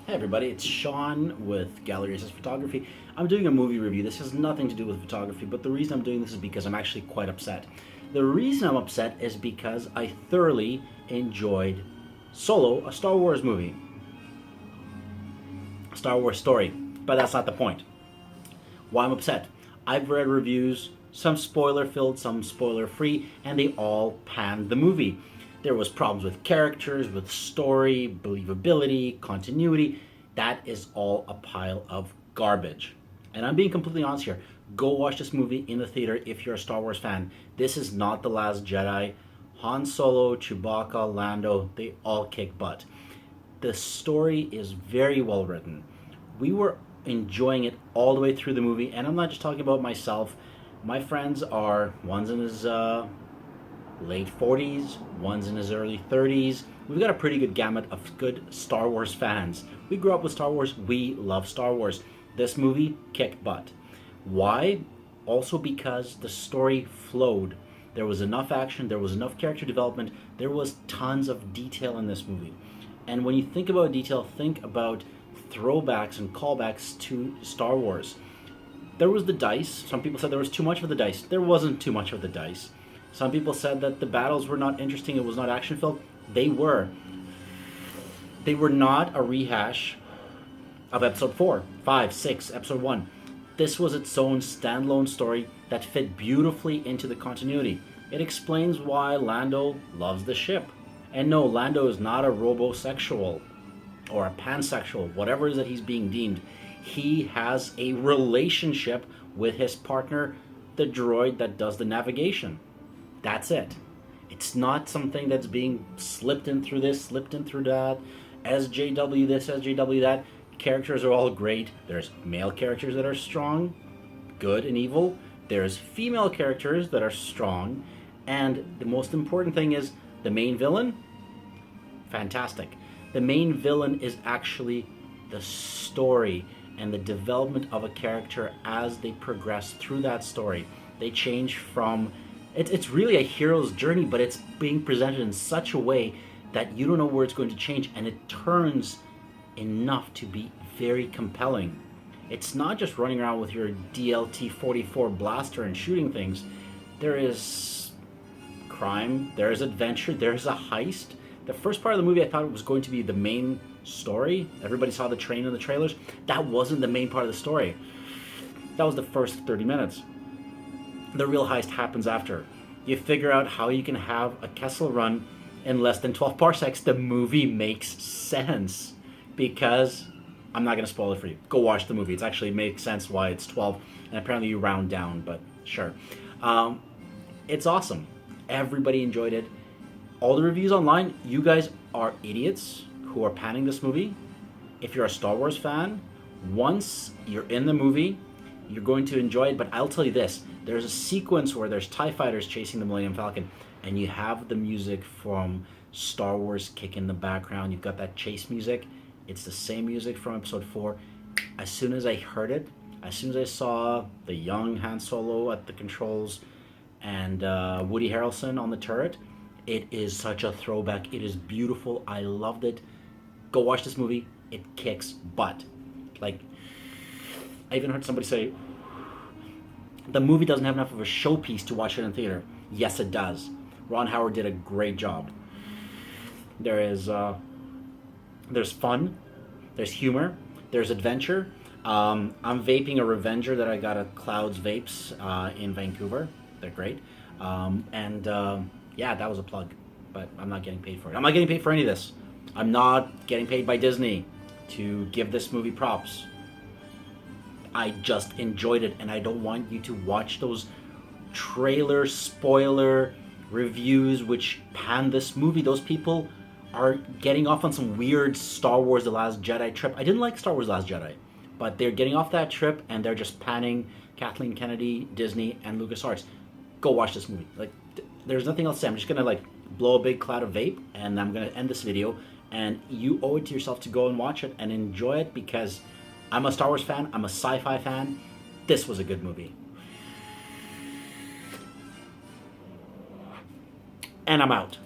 Hey everybody, it's Sean with Gallery Assist Photography. I'm doing a movie review. This has nothing to do with photography, but the reason I'm doing this is because I'm actually quite upset. The reason I'm upset is because I thoroughly enjoyed Solo, a Star Wars movie. Star Wars story, but that's not the point. Why I'm upset? I've read reviews, some spoiler-filled, some spoiler-free, and they all panned the movie. There was problems with characters, with story, believability, continuity. That is all a pile of garbage. And I'm being completely honest here. Go watch this movie in the theater if you're a Star Wars fan. This is not The Last Jedi. Han Solo, Chewbacca, Lando, they all kick butt. The story is very well written. We were enjoying it all the way through the movie, and I'm not just talking about myself. My friends are, one's in his late 40s, one's in his early 30s. We've got a pretty good gamut of good Star Wars fans. We grew up with Star Wars, we love Star Wars. This movie kicked butt. Why? Also because the story flowed. There was enough action, there was enough character development, there was tons of detail in this movie. And when you think about detail, think about throwbacks and callbacks to Star Wars. There was the dice. Some people said there was too much of the dice. There wasn't too much of the dice. Some people said that the battles were not interesting, it was not action-filled. They were. They were not a rehash of Episode 4, 5, 6, Episode 1. This was its own standalone story that fit beautifully into the continuity. It explains why Lando loves the ship. And no, Lando is not a robosexual or a pansexual, whatever it is that he's being deemed. He has a relationship with his partner, the droid that does the navigation. That's it. It's not something that's being slipped in through this, slipped in through that, SJW this, SJW that. Characters are all great. There's male characters that are strong, good and evil. There's female characters that are strong. And the most important thing is the main villain, fantastic. The main villain is actually the story and the development of a character as they progress through that story. They change from... It's really a hero's journey, but it's being presented in such a way that you don't know where it's going to change, and it turns enough to be very compelling. It's not just running around with your DLT-44 blaster and shooting things. There is crime, there is adventure, there is a heist. The first part of the movie I thought it was going to be the main story. Everybody saw the train in the trailers. That wasn't the main part of the story. That was the first 30 minutes. The real heist happens after. You figure out how you can have a Kessel Run in less than 12 parsecs. The movie makes sense. Because, I'm not going to spoil it for you. Go watch the movie. It actually makes sense why it's 12. And apparently you round down, but sure. It's awesome. Everybody enjoyed it. All the reviews online, you guys are idiots who are panning this movie. If you're a Star Wars fan, once you're in the movie, you're going to enjoy it. But I'll tell you this. There's a sequence where there's TIE fighters chasing the Millennium Falcon, and you have the music from Star Wars kick in the background. You've got that chase music. It's the same music from Episode 4. As soon as I heard it, as soon as I saw the young Han Solo at the controls and Woody Harrelson on the turret, it is such a throwback. It is beautiful. I loved it. Go watch this movie. It kicks butt. Like, I even heard somebody say, the movie doesn't have enough of a showpiece to watch it in theater. Yes, it does. Ron Howard did a great job. There's fun, there's humor, there's adventure. I'm vaping a Revenger that I got at Clouds Vapes in Vancouver. They're great. Yeah, that was a plug, but I'm not getting paid for it. I'm not getting paid for any of this. I'm not getting paid by Disney to give this movie props. I just enjoyed it, and I don't want you to watch those trailer spoiler reviews which pan this movie. Those people are getting off on some weird Star Wars The Last Jedi trip. I didn't like Star Wars The Last Jedi, but they're getting off that trip and they're just panning Kathleen Kennedy, Disney, and LucasArts. Go watch this movie. Like, there's nothing else to say. I'm just gonna blow a big cloud of vape, and I'm gonna end this video, and you owe it to yourself to go and watch it and enjoy it, because I'm a Star Wars fan, I'm a sci-fi fan. This was a good movie. And I'm out.